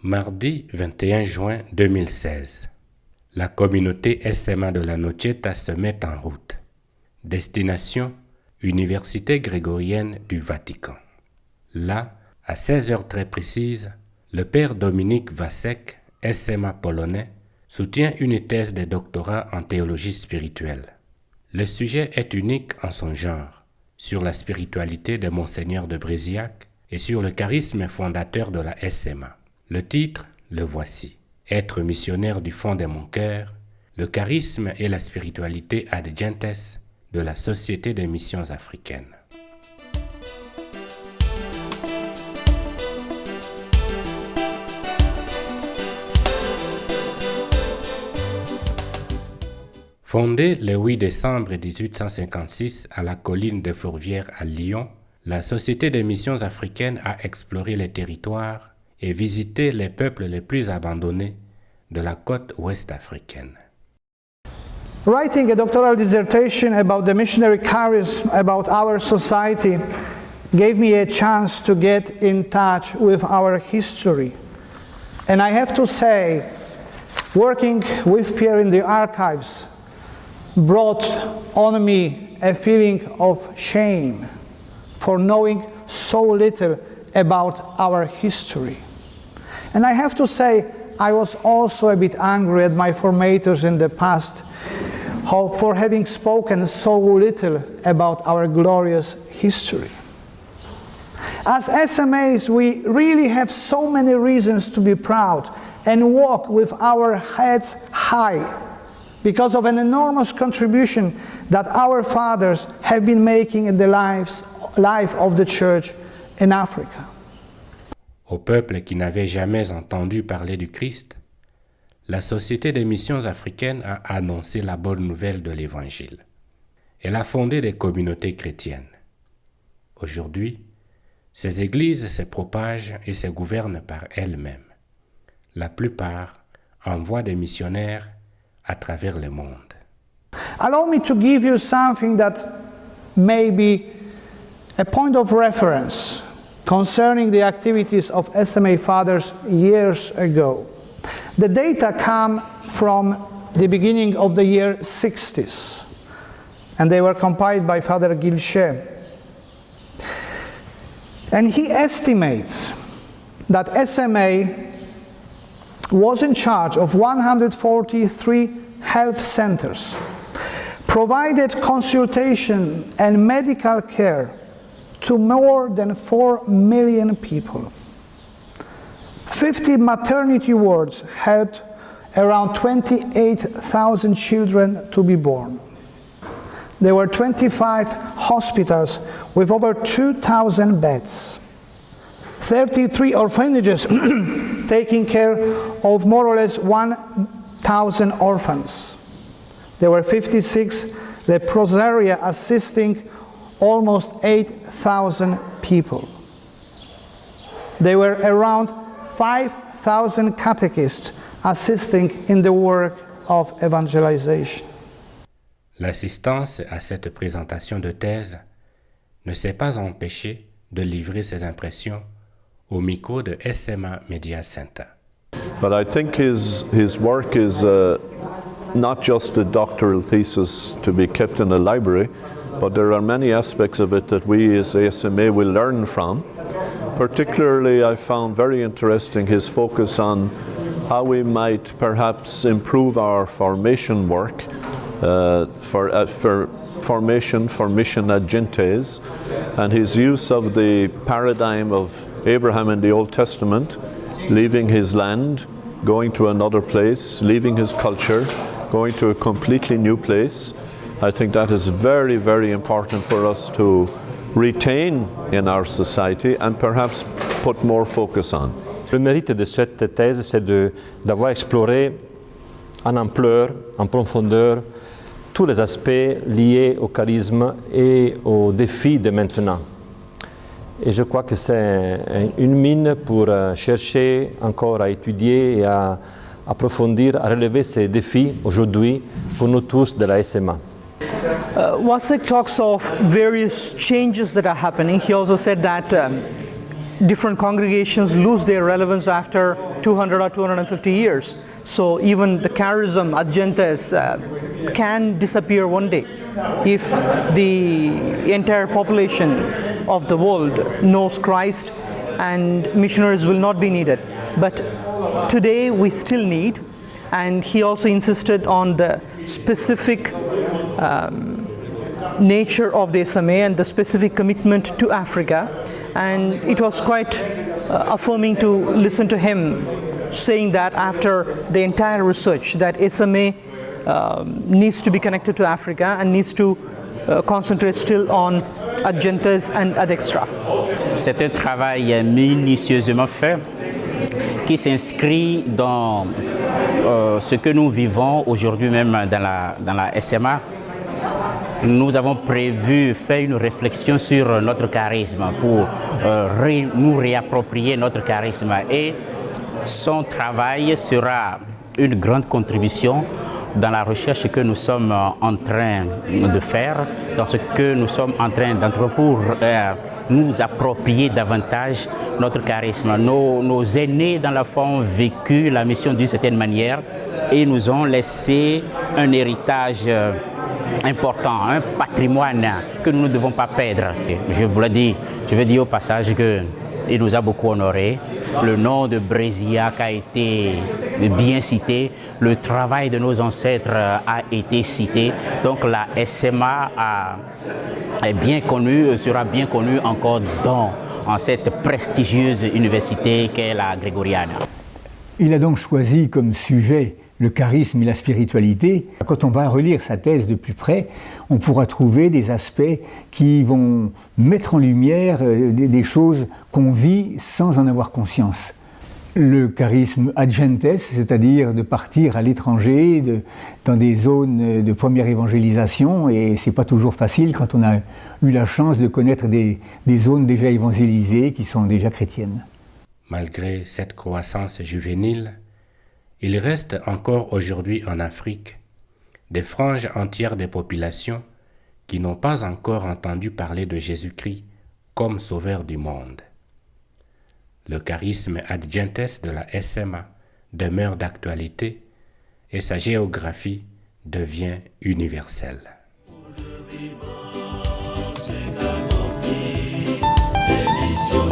Mardi 21 juin 2016. La communauté SMA de la Nocieta se met en route. Destination, Université grégorienne du Vatican. Là, à 16 heures très précises, le père Dominique Vasek, SMA polonais, soutient une thèse de doctorat en théologie spirituelle. Le sujet est unique en son genre, sur la spiritualité de Monseigneur de Bréziac et sur le charisme fondateur de la SMA. Le titre, le voici. Être missionnaire du fond de mon cœur, le charisme et la spiritualité ad gentes de la Société des missions africaines. Fondée le 8 décembre 1856 à la colline de Fourvière à Lyon, la Société des missions africaines a exploré les territoires et visité les peuples les plus abandonnés de la côte ouest africaine. Writing a doctoral dissertation about the missionary charism about our society gave me a chance to get in touch with our history. And I have to say, working with Pierre in the archives brought on me a feeling of shame for knowing so little about our history. And I have to say, I was also a bit angry at my formators in the past for having spoken so little about our glorious history. As SMAs, we really have so many reasons to be proud and walk with our heads high because of an enormous contribution that our fathers have been making in the life of the church in Africa. Au peuple qui n'avait jamais entendu parler du Christ, la Société des missions africaines a annoncé la bonne nouvelle de l'Évangile. Elle a fondé des communautés chrétiennes. Aujourd'hui, ces églises se propagent et se gouvernent par elles-mêmes. La plupart envoient des missionnaires à travers le monde. Allow me to give you something that may be a point of reference concerning the activities of SMA fathers years ago. The data come from the beginning of the year 60s, and they were compiled by Father Guilchet. And he estimates that SMA was in charge of 143 health centers, provided consultation and medical care to more than 4 million people. 50 maternity wards helped around 28,000 children to be born. There were 25 hospitals with over 2,000 beds. 33 orphanages taking care of more or less 1,000 orphans. There were 56 leprosaria assisting almost 8,000 people. There were around 5,000 catechists assisting in the work of evangelization. L'assistance à cette présentation de thèse ne s'est pas empêchée de livrer ses impressions au micro de SMA Media Center. But I think his work is not just a doctoral thesis to be kept in a library, but there are many aspects of it that we as ASMA will learn from. Particularly, I found very interesting his focus on how we might perhaps improve our formation work for formation for mission ad gentes, and his use of the paradigm of Abraham in the Old Testament, leaving his land, going to another place, leaving his culture, going to a completely new place. I think that is very, very important for us to retain in our society and perhaps put more focus on. Le mérite de cette thèse, c'est d'avoir exploré en ampleur, en profondeur, tous les aspects liés au charisme et aux défis de maintenant. Et je crois que c'est une mine pour chercher encore à étudier et à approfondir, à relever ces défis aujourd'hui pour nous tous de la SMA. Vasek talks of various changes that are happening. He also said that different congregations lose their relevance after 200 or 250 years. So even the charism, ad gentes, can disappear one day if the entire population of the world knows Christ, and missionaries will not be needed. But today we still need, and he also insisted on the specific nature of the SMA and the specific commitment to Africa, and it was quite affirming to listen to him saying that after the entire research that SMA needs to be connected to Africa and needs to concentrate still on ad gentes and ad extra. C'est un travail minutieusement fait qui s'inscrit dans ce que nous vivons aujourd'hui même dans la SMA. Nous avons prévu faire une réflexion sur notre charisme pour nous réapproprier notre charisme, et son travail sera une grande contribution dans la recherche que nous sommes en train de faire, dans ce que nous sommes en train d'entreprendre pour nous approprier davantage notre charisme. Nos aînés dans la foi ont vécu la mission d'une certaine manière et nous ont laissé un héritage important, un patrimoine que nous ne devons pas perdre. Je vous le dis, je veux dire au passage qu'il nous a beaucoup honorés. Le nom de Brésiac a été bien cité, le travail de nos ancêtres a été cité, donc la SMA est bien connue, sera bien connue encore en cette prestigieuse université qu'est la Grégoriana. Il a donc choisi comme sujet le charisme et la spiritualité. Quand on va relire sa thèse de plus près, on pourra trouver des aspects qui vont mettre en lumière des choses qu'on vit sans en avoir conscience. Le charisme ad gentes, c'est-à-dire de partir à l'étranger, dans des zones de première évangélisation, et c'est pas toujours facile quand on a eu la chance de connaître des zones déjà évangélisées qui sont déjà chrétiennes. Malgré cette croissance juvénile, il reste encore aujourd'hui en Afrique des franges entières des populations qui n'ont pas encore entendu parler de Jésus-Christ comme sauveur du monde. Le charisme ad gentes de la SMA demeure d'actualité et sa géographie devient universelle. Missions